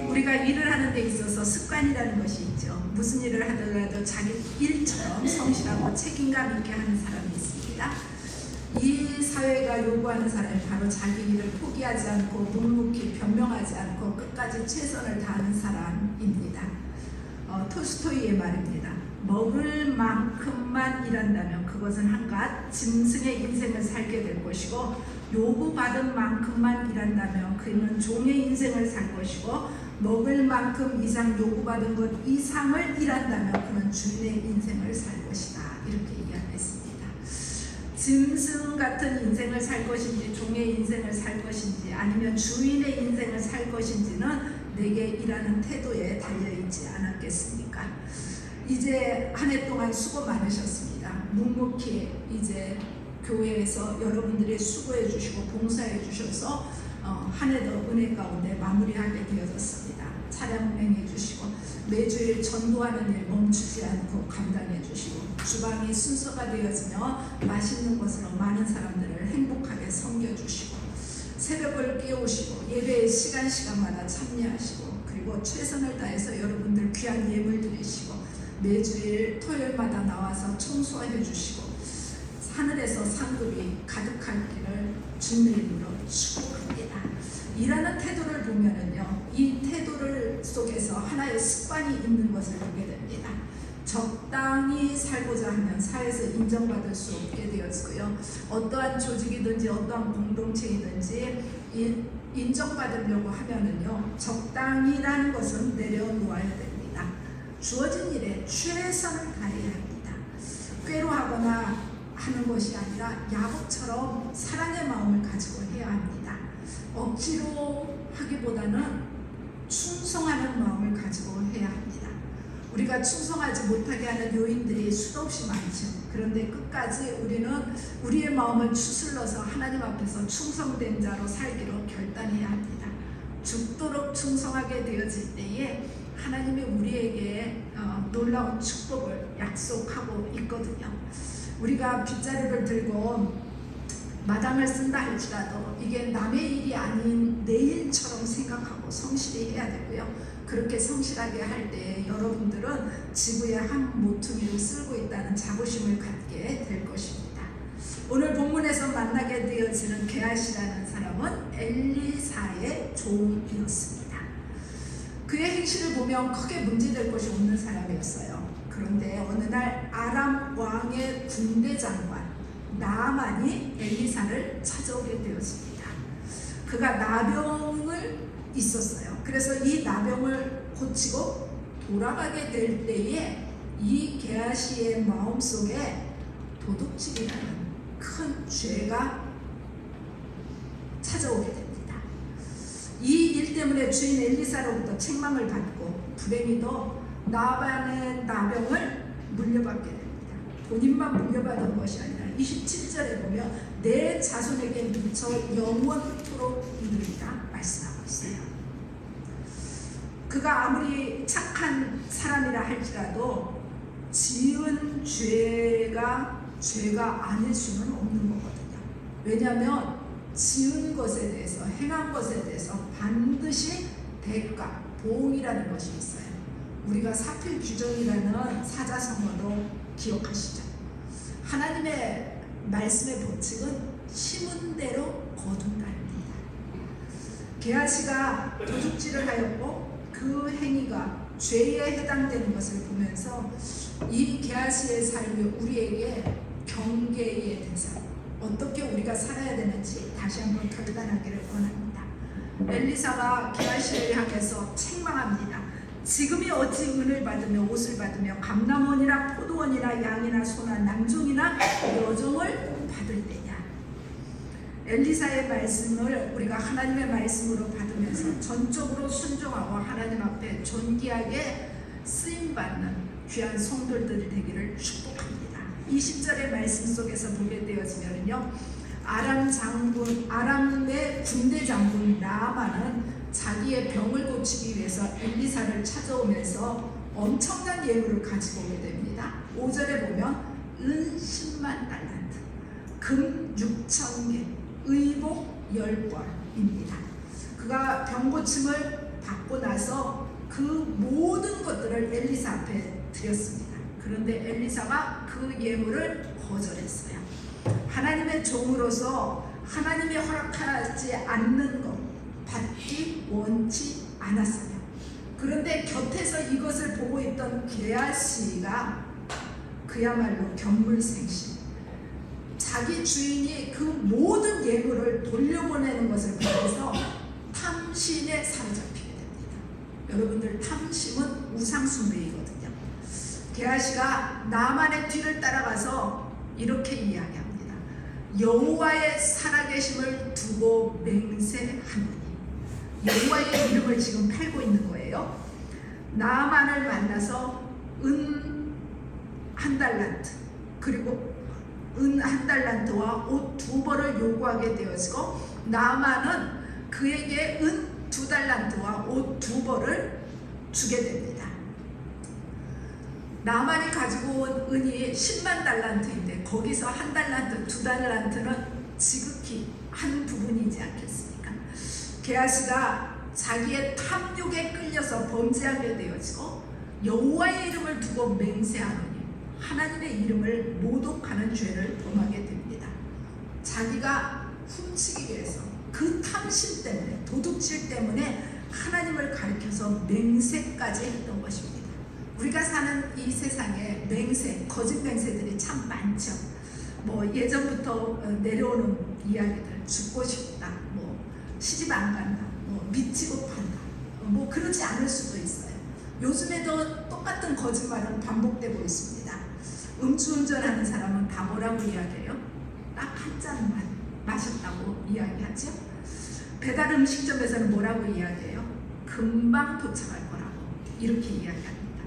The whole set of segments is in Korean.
우리가 일을 하는 데 있어서 습관이라는 것이 있죠. 무슨 일을 하더라도 자기 일처럼 성실하고 책임감 있게 하는 사람이 있습니다. 이 사회가 요구하는 사람이 바로 자기 일을 포기하지 않고 묵묵히 변명하지 않고 끝까지 최선을 다하는 사람입니다. 톨스토이의 말입니다. 먹을 만큼만 일한다면 그것은 한갓 짐승의 인생을 살게 될 것이고, 요구받은 만큼만 일한다면 그는 종의 인생을 살 것이고, 먹을 만큼 이상 요구받은 것 이상을 일한다면 그는 주인의 인생을 살 것이다. 이렇게 이야기했습니다. 짐승 같은 인생을 살 것인지 종의 인생을 살 것인지 아니면 주인의 인생을 살 것인지는 내게 일하는 태도에 달려있지 않았겠습니까? 이제 한 해 동안 수고 많으셨습니다. 묵묵히 이제 교회에서 여러분들이 수고해 주시고 봉사해 주셔서 한 해도 은혜 가운데 마무리하게 되어졌습니다. 차량 운행해 주시고 매주일 전도하는 일 멈추지 않고 감당해 주시고 주방이 순서가 되어지며 맛있는 것으로 많은 사람들을 행복하게 섬겨주시고 새벽을 깨우시고 예배에 시간마다 참여하시고 그리고 최선을 다해서 여러분들 귀한 예물 드리시고 매주일 토요일마다 나와서 청소해 주시고 하늘에서 상급이 가득하기를 주님의 이름으로 축복합니다. 일하는 태도를 보면은요, 이 태도를 속에서 하나의 습관이 있는 것을 보게 됩니다. 적당히 살고자 하면 사회에서 인정받을 수 없게 되어지고요. 어떠한 조직이든지 어떠한 공동체이든지 인정받으려고 하면은요, 적당히라는 것은 내려놓아야 됩니다. 주어진 일에 최선을 다해야 합니다. 꾀로하거나 하는 것이 아니라 야곱처럼 사랑의 마음을 가지고 해야 합니다. 억지로 하기보다는 충성하는 마음을 가지고 해야 합니다. 우리가 충성하지 못하게 하는 요인들이 수도 없이 많죠. 그런데 끝까지 우리는 우리의 마음을 추슬러서 하나님 앞에서 충성된 자로 살기로 결단해야 합니다. 죽도록 충성하게 되어질 때에 하나님이 우리에게 놀라운 축복을 약속하고 있거든요. 우리가 빗자루를 들고 마당을 쓴다 할지라도 이게 남의 일이 아닌 내 일처럼 생각하고 성실히 해야 되고요. 그렇게 성실하게 할 때 여러분들은 지구의 한 모퉁이를 쓸고 있다는 자부심을 갖게 될 것입니다. 오늘 본문에서 만나게 되어지는 게하시라는 사람은 엘리사의 종이었습니다. 그의 행실을 보면 크게 문제될 것이 없는 사람이었어요. 그런데 어느 날 아람 왕의 군대 장관 나아만이 엘리사를 찾아오게 되었습니다. 그가 나병을 있었어요. 그래서 이 나병을 고치고 돌아가게 될 때에 이 게하시의 마음속에 도둑질이라는 큰 죄가 찾아오게 됩니다. 이 일 때문에 주인 엘리사로부터 책망을 받고 불행히도 나반의 나병을 물려받게 됩니다. 본인만 물려받은 것이 아니라 27절에 보면 내 자손에게 미쳐 영원토록 이르리라 말씀하고 있어요. 그가 아무리 착한 사람이라 할지라도 지은 죄가 아닐 수는 없는 거거든요. 왜냐하면 지은 것에 대해서 행한 것에 대해서 반드시 대가, 보응이라는 것이 있어요. 우리가 사필규정이라는 사자성어도 기억하시죠? 하나님의 말씀의 법칙은 심은 대로 거둔다입니다. 게하시가 도둑질을 하였고 그 행위가 죄에 해당되는 것을 보면서 이 게하시의 삶이 우리에게 경계의 대상, 어떻게 우리가 살아야 되는지 다시 한번 결단하기를 원합니다. 엘리사가 게하시를 향해서 책망합니다. 지금이 어찌 은을 받으며 옷을 받으며 감람원이나 포도원이나 양이나 소나 남종이나 여종을 받을 때냐. 엘리사의 말씀을 우리가 하나님의 말씀으로 받으면서 전적으로 순종하고 하나님 앞에 존귀하게 쓰임받는 귀한 성도들이 되기를 축복합니다. 20절의 말씀 속에서 보게 되어지면요, 아람의 군대 장군 나아만은 자기의 병을 고치기 위해서 엘리사를 찾아오면서 엄청난 예물을 가지고 오게 됩니다. 5절에 보면 은 10만 달란트, 금 6,000개, 의복 10벌입니다. 그가 병고침을 받고 나서 그 모든 것들을 엘리사 앞에 드렸습니다. 그런데 엘리사가 그 예물을 거절했어요. 하나님의 종으로서 하나님이 허락하지 않는 것 받기 원치 않았어요. 그런데 곁에서 이것을 보고 있던 게하시가 그야말로 견물생심, 자기 주인이 그 모든 예물을 돌려보내는 것을 보면서 탐심에 사로잡히게 됩니다. 여러분들, 탐심은 우상숭배이거든요. 게하시가 나만의 뒤를 따라가서 이렇게 이야기합니다. 여호와의 살아계심을 두고 맹세하노니. 여호와의 이름을 지금 팔고 있는 거예요. 나만을 만나서 은 한 달란트, 그리고 은 한 달란트와 옷 2벌을 요구하게 되어지고, 나만은 그에게 은 2달란트와 옷 2벌을 주게 됩니다. 나만이 가지고 온 은이 10만 달란트인데 거기서 한 달란트, 2달란트는 지극히 한 부분이지 않겠습니까? 게하시가 자기의 탐욕에 끌려서 범죄하게 되어지고 여호와의 이름을 두고 맹세하노니 하나님의 이름을 모독하는 죄를 범하게 됩니다. 자기가 훔치기 위해서 그 탐심 때문에, 도둑질 때문에 하나님을 가리켜서 맹세까지 했던 것입니다. 우리가 사는 이 세상에 맹세, 거짓 맹세들이 참 많죠. 예전부터 내려오는 이야기들, 죽고 싶다, 시집 안 간다, 믿지 못한다, 그러지 않을 수도 있어요. 요즘에도 똑같은 거짓말은 반복되고 있습니다. 음주운전하는 사람은 다 뭐라고 이야기해요? 딱 한 잔만 마셨다고 이야기하죠. 배달 음식점에서는 뭐라고 이야기해요? 금방 도착할 거라고 이렇게 이야기합니다.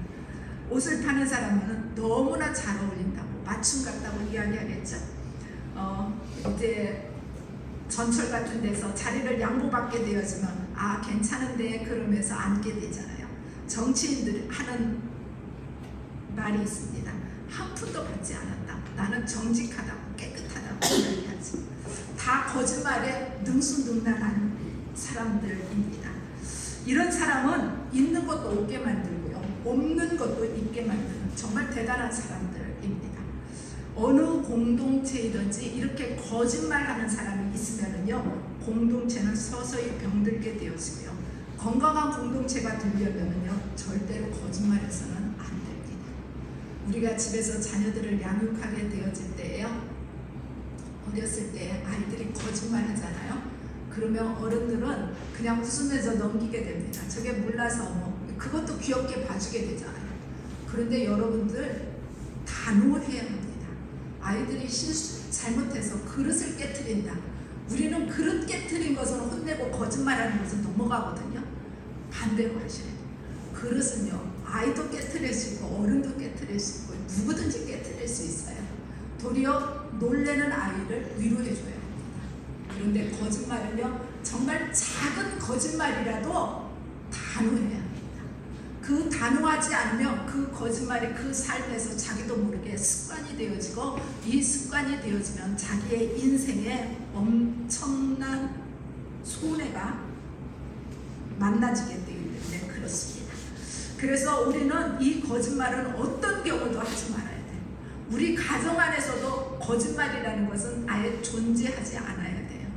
옷을 파는 사람은 너무나 잘 어울린다고, 맞춤 같다고 이야기하겠죠. 이제 전철 같은 데서 자리를 양보받게 되어지면 괜찮은데 그러면서 앉게 되잖아요. 정치인들이 하는 말이 있습니다. 한 푼도 받지 않았다. 나는 정직하다고, 깨끗하다고 이야기하지. 다 거짓말에 능수능란한 사람들입니다. 이런 사람은 있는 것도 없게 만들고요, 없는 것도 있게 만드는 정말 대단한 사람들입니다. 어느 공동체이든지 이렇게 거짓말하는 사람이 있으면은요, 공동체는 서서히 병들게 되어지고요, 건강한 공동체가 되려면은요, 절대로 거짓말해서는 안 됩니다. 우리가 집에서 자녀들을 양육하게 되어질 때에요, 어렸을 때 아이들이 거짓말하잖아요. 그러면 어른들은 그냥 웃으면서 넘기게 됩니다. 저게 몰라서 그것도 귀엽게 봐주게 되잖아요. 그런데 여러분들 단호해야 합니다. 아이들이 잘못해서 그릇을 깨트린다. 우리는 그릇 깨트린 것은 혼내고 거짓말하는 것은 넘어가거든요. 반대로 하셔야 돼요. 그릇은요, 아이도 깨트릴 수 있고 어른도 깨트릴 수 있고 누구든지 깨트릴 수 있어요. 도리어 놀래는 아이를 위로해줘야 합니다. 그런데 거짓말은요, 정말 작은 거짓말이라도 단호해야 합니다. 그 단호하지 않으면 그 거짓말이 그 삶에서 자기도 모르게 습관이 되어지고, 이 습관이 되어지면 자기의 인생에 엄청난 손해가 만나지게 되기 때문에 그렇습니다. 그래서 우리는 이 거짓말은 어떤 경우도 하지 말아야 돼요. 우리 가정 안에서도 거짓말이라는 것은 아예 존재하지 않아야 돼요.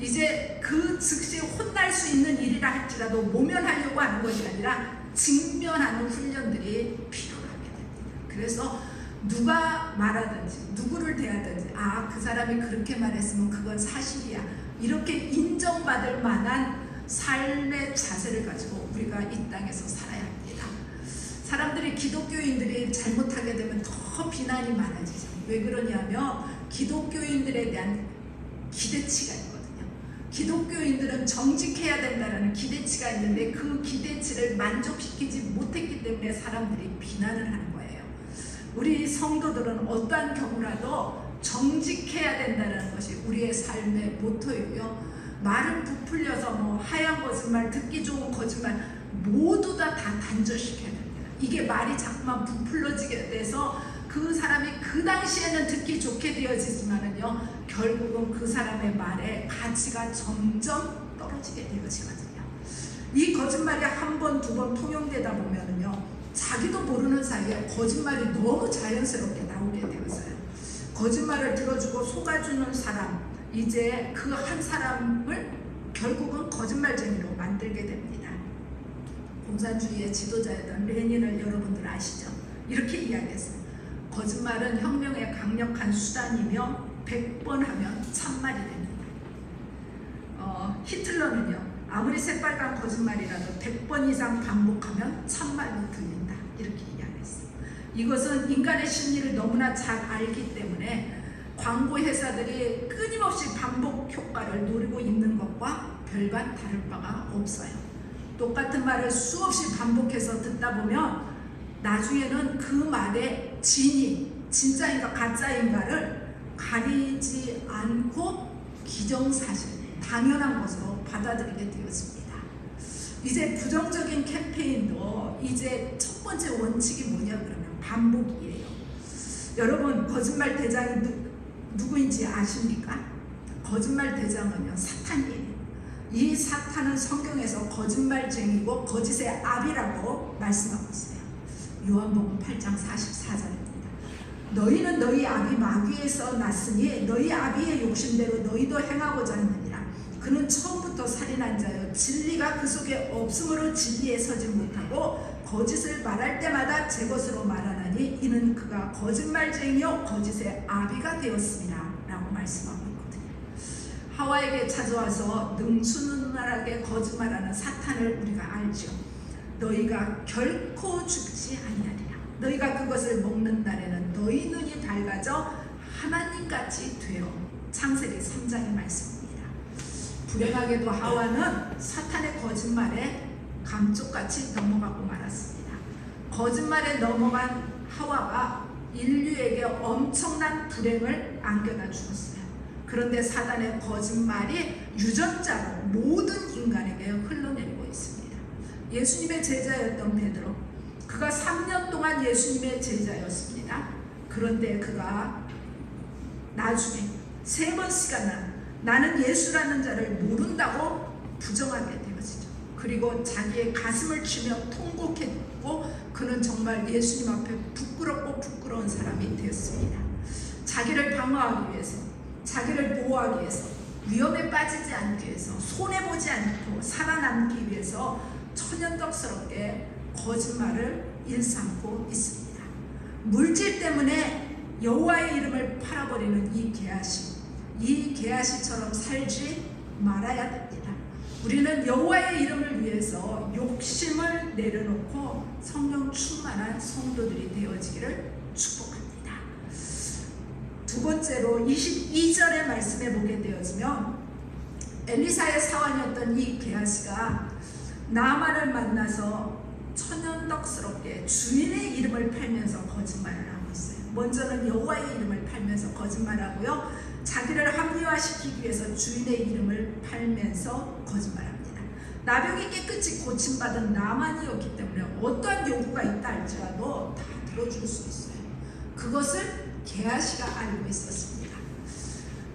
이제 그 즉시 혼날 수 있는 일이라 할지라도 모면하려고 하는 것이 아니라 직면하는 훈련들이 필요하게 됩니다. 그래서 누가 말하든지 누구를 대하든지 그 사람이 그렇게 말했으면 그건 사실이야, 이렇게 인정받을 만한 삶의 자세를 가지고 우리가 이 땅에서 살아야 합니다. 사람들이, 기독교인들이 잘못하게 되면 더 비난이 많아지죠. 왜 그러냐면 기독교인들에 대한 기대치가 있거든요. 기독교인들은 정직해야 된다는 기대치가 있는데 그 기대치를 만족시키지 못했기 때문에 사람들이 비난을 하는 거예요. 우리 성도들은 어떠한 경우라도 정직해야 된다는 것이 우리의 삶의 모토이고요. 말은 부풀려서 뭐 하얀 거짓말, 듣기 좋은 거짓말 모두 다 단절시켜야 됩니다. 이게 말이 자꾸만 부풀러지게 돼서 그 사람이 그 당시에는 듣기 좋게 되어지지만은요, 결국은 그 사람의 말의 가치가 점점 떨어지게 되어지거든요. 이 거짓말이 한 번, 두 번 통용되다 보면은요, 자기도 모르는 사이에 거짓말이 너무 자연스럽게 나오게 되어서요. 거짓말을 들어주고 속아주는 사람, 이제 그 한 사람을 결국은 거짓말쟁이로 만들게 됩니다. 공산주의의 지도자였던 레닌을 여러분들 아시죠? 이렇게 이야기했어요. 거짓말은 혁명의 강력한 수단이며 100번 하면 참말이 됩니다. 히틀러는요, 아무리 새빨간 거짓말이라도 100번 이상 반복하면 참말로 들린다, 이렇게 이야기했어요. 이것은 인간의 심리를 너무나 잘 알기 때문에 광고 회사들이 끊임없이 반복 효과를 노리고 있는 것과 별반 다를 바가 없어요. 똑같은 말을 수없이 반복해서 듣다 보면 나중에는 그 말의 진이 진짜인가 가짜인가를 가리지 않고 기정사실, 당연한 것으로 받아들이게 되었습니다. 이제 부정적인 캠페인도 이제 첫 번째 원칙이 뭐냐 그러면 반복이에요. 여러분, 거짓말 대장이 누구인지 아십니까? 거짓말 대장은요, 사탄이에요. 이 사탄은 성경에서 거짓말쟁이고 거짓의 압이라고 말씀하고 있어요. 요한복음 8장 44절입니다. 너희는 너희 압이 마귀에서 났으니 너희 아비의 욕심대로 너희도 행하고자 했느니라. 그는 처음부터 살인한 자여 진리가 그 속에 없으므로 진리에 서지 못하고 거짓을 말할 때마다 제 것으로 말하나니 이는 그가 거짓말쟁이요 거짓의 아비가 되었습니다 라고 말씀하고 있거든요. 하와에게 찾아와서 능수능란하게 거짓말하는 사탄을 우리가 알죠. 너희가 결코 죽지 아니하리라. 너희가 그것을 먹는 날에는 너희 눈이 밝아져 하나님같이 되어. 창세기 3장의 말씀입니다. 불행하게도 하와는 사탄의 거짓말에 감쪽같이 넘어가고 말았습니다. 거짓말에 넘어간 하와가 인류에게 엄청난 불행을 안겨다 주었어요. 그런데 사단의 거짓말이 유전자로 모든 인간에게 흘러내리고 있습니다. 예수님의 제자였던 베드로, 그가 3년 동안 예수님의 제자였습니다. 그런데 그가 나중에 3번씩이나 나는 예수라는 자를 모른다고 부정하게 되어지죠. 그리고 자기의 가슴을 치며 통곡했고 그는 정말 예수님 앞에 부끄럽고 부끄러운 사람이 되었습니다. 자기를 방어하기 위해서, 자기를 보호하기 위해서, 위험에 빠지지 않기 위해서, 손해보지 않고 살아남기 위해서 천연덕스럽게 거짓말을 일삼고 있습니다. 물질 때문에 여호와의 이름을 팔아버리는 이 게하시, 이 게하시처럼 살지 말아야 됩니다. 우리는 여호와의 이름을 위해서 욕심을 내려놓고 성령 충만한 성도들이 되어지기를 축복합니다. 두 번째로 22절의 말씀에 보게 되어지면 엘리사의 사환이었던 이 게하시가 나아만을 만나서 천연덕스럽게 주인의 이름을 팔면서 거짓말을 하고 있어요. 먼저는 여호와의 이름을 팔면서 거짓말하고요, 자기를 합리화시키기 위해서 주인의 이름을 팔면서 거짓말합니다. 나병이 깨끗이 고침받은 나만이었기 때문에 어떠한 요구가 있다 할지라도 다 들어줄 수 있어요. 그것을 게하시가 알고 있었습니다.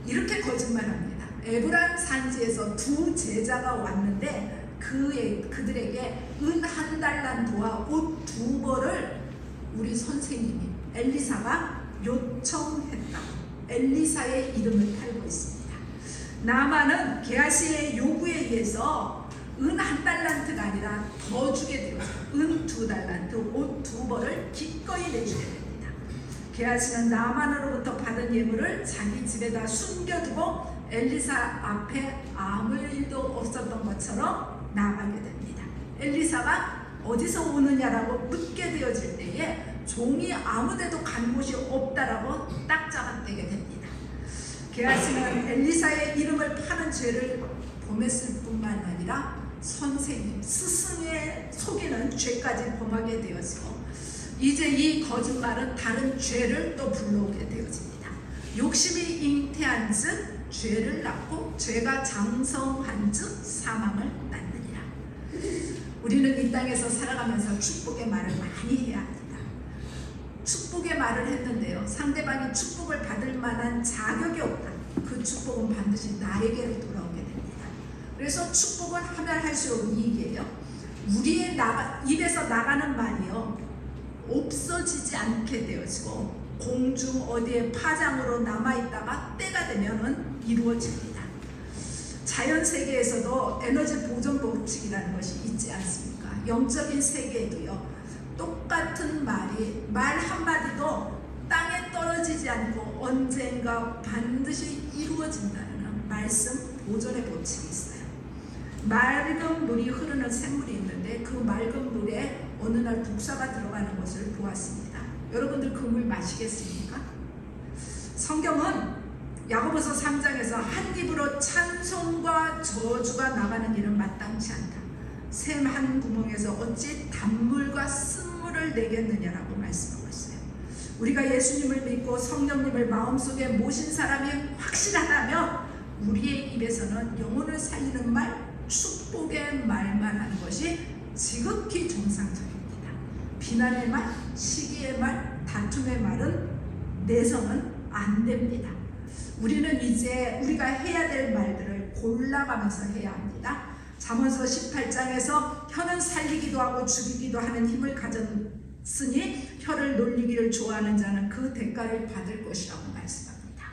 이렇게 거짓말합니다. 에브라임 산지에서 두 제자가 왔는데 그들에게 은 1달란트와 옷 2벌을 우리 선생님이 엘리사가 요청했다고 엘리사의 이름을 팔고 있습니다. 나아만은 게하시의 요구에 의해서 은 1달란트가 아니라 더 주게 되었어요. 은 2달란트, 옷 2벌을 기꺼이 내주게 됩니다. 게하시는 나아만으로부터 받은 예물을 자기 집에다 숨겨두고 엘리사 앞에 아무 일도 없었던 것처럼 나가게 됩니다. 엘리사가 어디서 오느냐라고 묻게 되어질 때에 종이 아무데도 간 곳이 없다라고 딱 잡아떼게 됩니다. 게하시는 엘리사의 이름을 파는 죄를 범했을 뿐만 아니라 선생님, 스승의 속이는 죄까지 범하게 되어지고 이제 이 거짓말은 다른 죄를 또 불러오게 되어집니다. 욕심이 잉태한 즉 죄를 낳고 죄가 장성한 즉 사망을 낳느니라. 우리는 이 땅에서 살아가면서 축복의 말을 많이 해야 합니다. 축복의 말을 했는데요, 상대방이 축복을 받을 만한 자격이 없다. 그 축복은 반드시 나에게로 돌아오게 됩니다. 그래서 축복은 하면 할수록 이익이에요. 우리의 입에서 나가는 말이요, 없어지지 않게 되어지고 공중 어디에 파장으로 남아있다가 때가 되면은 이루어집니다. 자연 세계에서도 에너지 보존 법칙이라는 것이 있지 않습니까? 영적인 세계에도요, 똑같은 말 한마디도 땅에 떨어지지 않고 언젠가 반드시 이루어진다는 말씀 보존의 법칙이 있어요. 맑은 물이 흐르는 샘물이 있는데 그 맑은 물에 어느 날 독사가 들어가는 것을 보았습니다. 여러분들 그 물 마시겠습니까? 성경은 야고보서 3장에서 한 입으로 찬송과 저주가 나가는 일은 마땅치 않다. 샘 한 구멍에서 어찌 단물과 쓴물을 내겠느냐라고 말씀하고 있어요. 우리가 예수님을 믿고 성령님을 마음속에 모신 사람이 확실하다면 우리의 입에서는 영혼을 살리는 말, 축복의 말만 하는 것이 지극히 정상적입니다. 비난의 말, 시기의 말, 다툼의 말은 내성은 안 됩니다. 우리는 이제 우리가 해야 될 말들을 골라가면서 해야 합니다. 잠언서 18장에서 혀는 살리기도 하고 죽이기도 하는 힘을 가졌으니 혀를 놀리기를 좋아하는 자는 그 대가를 받을 것이라고 말씀합니다.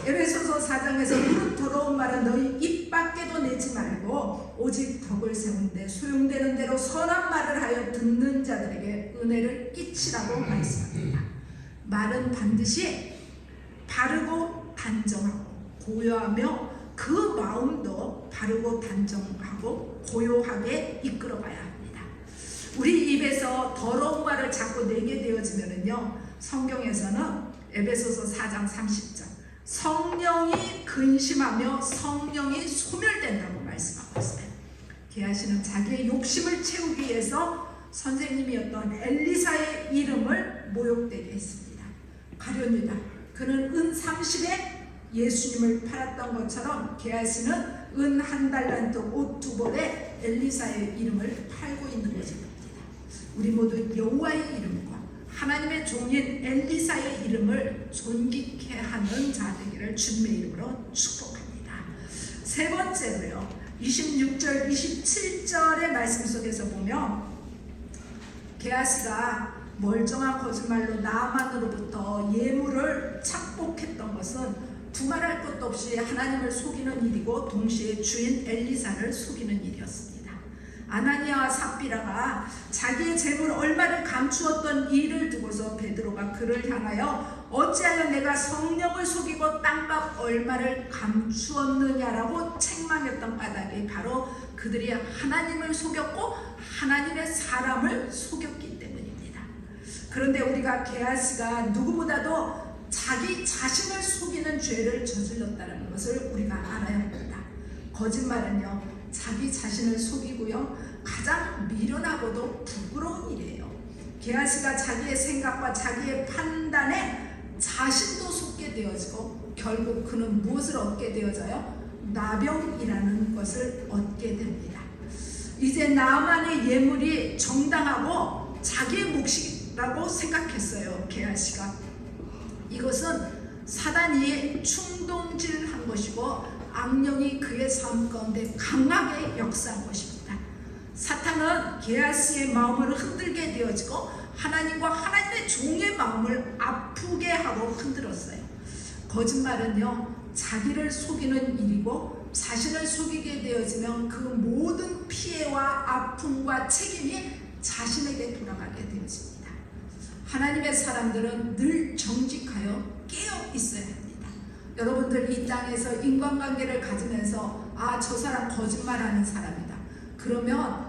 에베소서 4장에서 무릇 더러운 말은 너희 입 밖에도 내지 말고 오직 덕을 세운데 소용되는 대로 선한 말을 하여 듣는 자들에게 은혜를 끼치라고 말씀합니다. 말은 반드시 바르고 단정하고 고요하며 그 마음도 바르고 단정하고 고요하게 이끌어가야 합니다. 우리 입에서 더러운 말을 자꾸 내게 되어지면은요, 성경에서는 에베소서 4장 30절 성령이 근심하며 성령이 소멸된다고 말씀하고 있어요. 게하시는 자기의 욕심을 채우기 위해서 선생님이었던 엘리사의 이름을 모욕되게 했습니다. 가룟유다, 그는 은 30에 예수님을 팔았던 것처럼 게하시는 은 1달란트 옷 2벌에 엘리사의 이름을 팔고 있는 것입니다. 우리 모두 여호와의 이름과 하나님의 종인 엘리사의 이름을 존귀케 하는 자 되기를 주님의 이름으로 축복합니다. 세 번째로요, 26절 27절의 말씀 속에서 보면 게하시가 멀쩡한 거짓말로 나만으로부터 예물을 착복했던 것은 두말할 것도 없이 하나님을 속이는 일이고 동시에 주인 엘리사를 속이는 일이었습니다. 아나니아와 삽비라가 자기의 재물 얼마를 감추었던 일을 두고서 베드로가 그를 향하여 어찌하여 내가 성령을 속이고 땅값 얼마를 감추었느냐라고 책망했던 까닭이 바로 그들이 하나님을 속였고 하나님의 사람을 속였기 때문입니다. 그런데 우리가 게하시가 누구보다도 자기 자신을 속이는 죄를 저질렀다는 것을 우리가 알아야 합니다. 거짓말은요, 자기 자신을 속이고요, 가장 미련하고도 부끄러운 일이에요. 게하시가 자기의 생각과 자기의 판단에 자신도 속게 되어지고 결국 그는 무엇을 얻게 되어져요? 나병이라는 것을 얻게 됩니다. 이제 나만의 예물이 정당하고 자기의 몫이라고 생각했어요. 게하시가. 이것은 사단이 충동질한 것이고 악령이 그의 삶 가운데 강하게 역사한 것입니다. 사탄은 게하시의 마음을 흔들게 되어지고 하나님과 하나님의 종의 마음을 아프게 하고 흔들었어요. 거짓말은요, 자기를 속이는 일이고 자신을 속이게 되어지면 그 모든 피해와 아픔과 책임이 자신에게 돌아가게 되어집니다. 하나님의 사람들은 늘 정직하여 깨어 있어야 합니다. 여러분들 이 땅에서 인간관계를 가지면서 저 사람 거짓말하는 사람이다, 그러면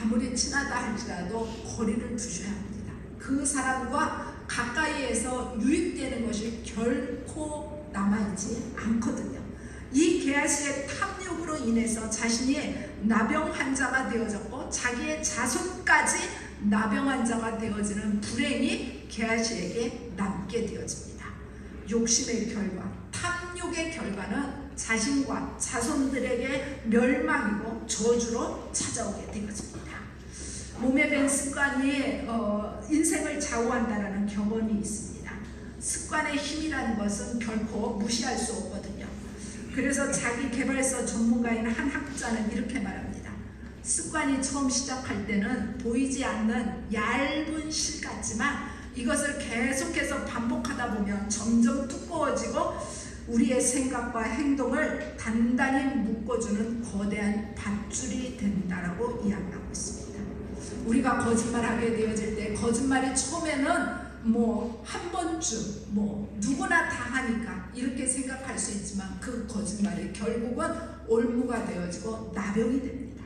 아무리 친하다 할지라도 거리를 두셔야 합니다. 그 사람과 가까이에서 유입되는 것이 결코 남아있지 않거든요. 이 게하시의 탐욕으로 인해서 자신이 나병 환자가 되어졌고 자기의 자손까지 나병 환자가 되어지는 불행이 게하시에게 남게 되어집니다. 욕심의 결과, 탐욕의 결과는 자신과 자손들에게 멸망이고 저주로 찾아오게 되어집니다. 몸에 밴 습관이 인생을 좌우한다는 격언이 있습니다. 습관의 힘이라는 것은 결코 무시할 수 없거든요. 그래서 자기 개발서 전문가인 한 학자는 이렇게 말합니다. 습관이 처음 시작할 때는 보이지 않는 얇은 실 같지만 이것을 계속해서 반복하다 보면 점점 두꺼워지고 우리의 생각과 행동을 단단히 묶어주는 거대한 밧줄이 된다라고 이야기하고 있습니다. 우리가 거짓말하게 되어질 때 거짓말이 처음에는 한 번쯤 누구나 다 하니까 이렇게 생각할 수 있지만 그 거짓말이 결국은 올무가 되어지고 나병이 됩니다.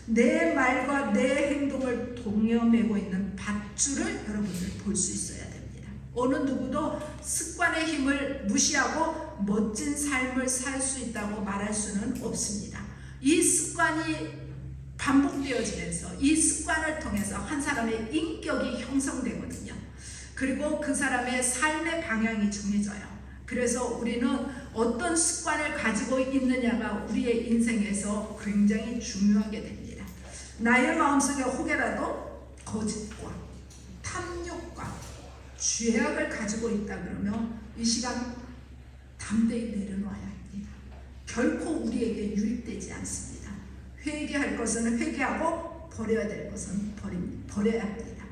내 말과 내 행동을 동여매고 있는 밧줄을 여러분들 볼 수 있어야 됩니다. 어느 누구도 습관의 힘을 무시하고 멋진 삶을 살 수 있다고 말할 수는 없습니다. 이 습관이 반복되어지면서 이 습관을 통해서 한 사람의 인격이 형성되거든요. 그리고 그 사람의 삶의 방향이 정해져요. 그래서 우리는 어떤 습관을 가지고 있느냐가 우리의 인생에서 굉장히 중요하게 됩니다. 나의 마음속에 혹여라도 거짓과 탐욕과 죄악을 가지고 있다 그러면 이 시간 담대히 내려놓아야 합니다. 결코 우리에게 유익되지 않습니다. 회개할 것은 회개하고 버려야 될 것은 버려야 합니다.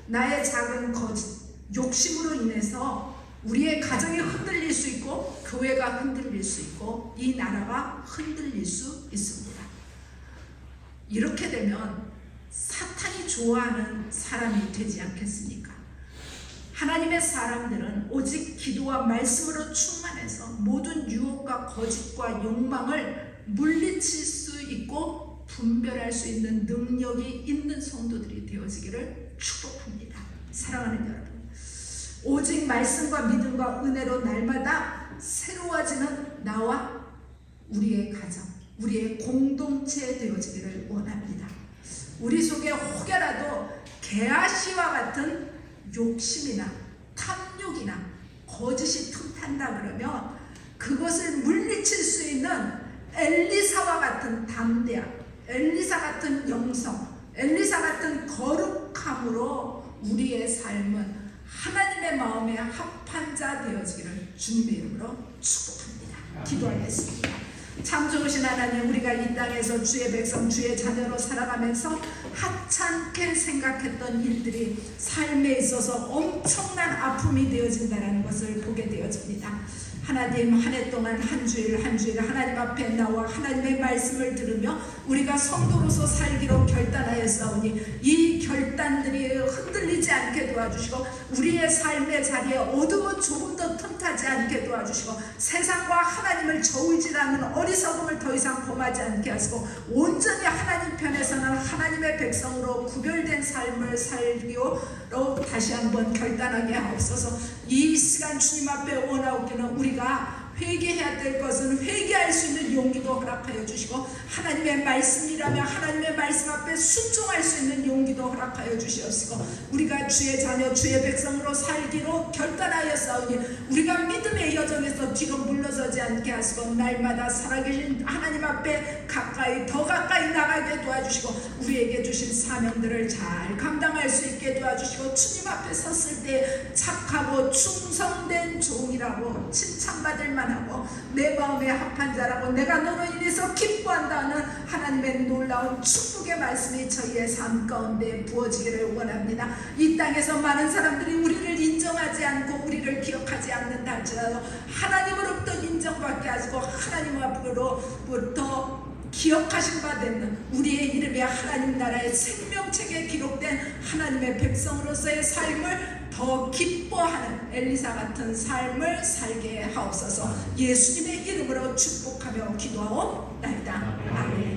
나의 작은 거짓, 욕심으로 인해서 우리의 가정이 흔들릴 수 있고 교회가 흔들릴 수 있고 이 나라가 흔들릴 수 있습니다. 이렇게 되면 사탄이 좋아하는 사람이 되지 않겠습니까? 하나님의 사람들은 오직 기도와 말씀으로 충만해서 모든 유혹과 거짓과 욕망을 물리칠 수 있고 분별할 수 있는 능력이 있는 성도들이 되어지기를 축복합니다. 사랑하는 여러분, 오직 말씀과 믿음과 은혜로 날마다 새로워지는 나와 우리의 가정, 우리의 공동체 되어지기를 원합니다. 우리 속에 혹여라도 게하시와 같은 욕심이나 탐욕이나 거짓이 틈탄다 그러면 그것을 물리칠 수 있는 엘리사와 같은 담대함, 엘리사 같은 영성, 엘리사 같은 거룩함으로 우리의 삶은 하나님의 마음에 합한 자 되어지기를 주님의 이름으로 축복합니다. 기도하겠습니다. 참 좋으신 하나님, 우리가 이 땅에서 주의 백성, 주의 자녀로 살아가면서 하찮게 생각했던 일들이 삶에 있어서 엄청난 아픔이 되어진다는 것을 보게 되어집니다. 하나님, 한 해 동안 한 주일 한 주일 하나님 앞에 나와 하나님의 말씀을 들으며 우리가 성도로서 살기로 결단하였사오니 이 결단들이 흔들리지 않게 도와주시고 우리의 삶의 자리에 어두워 조금 더 틈타지 않게 도와주시고 세상과 하나님을 저울질하는 어리석음을 더 이상 범하지 않게 하시고 온전히 하나님 편에서는 하나님의 백성으로 구별된 삶을 살기로 다시 한번 결단하게 하옵소서. 이 시간 주님 앞에 원하옵기는 우리가 회개해야 될 것은 회개할 수 있는 용기도 허락하여 주시고 하나님의 말씀이라며 하나님의 말씀 앞에 순종할 수 있는 용기도 허락하여 주시옵시고 우리가 주의 자녀 주의 백성으로 살기로 결단하였사오니 우리가 믿음의 여정에서 뒤로 물러서지 않게 하시고 날마다 살아계신 하나님 앞에 가까이 더 가까이 나가게 도와주시고 우리에게 주신 사명들을 잘 감당할 수 있게 도와주시고 주님 앞에 섰을 때 착하고 충성된 종이라고 칭찬받을 만하고 내 마음에 합한 자라고 내가 너로 인해서 기뻐한다는 하나님의 놀라운 축복의 말씀이 저희의 삶 가운데 부어지기를 원합니다. 이 땅에서 많은 사람들이 우리를 인정하지 않고 우리를 기억하지 않는다 할지라도 하나님으로부터 인정받게 하시고 하나님 앞으로부터 기억하신 바 되는 우리의 이름이 하나님 나라의 생명책에 기록된 하나님의 백성으로서의 삶을 더 기뻐하는 엘리사 같은 삶을 살게 하옵소서. 예수님의 이름으로 축복하며 기도하옵나이다. 아멘.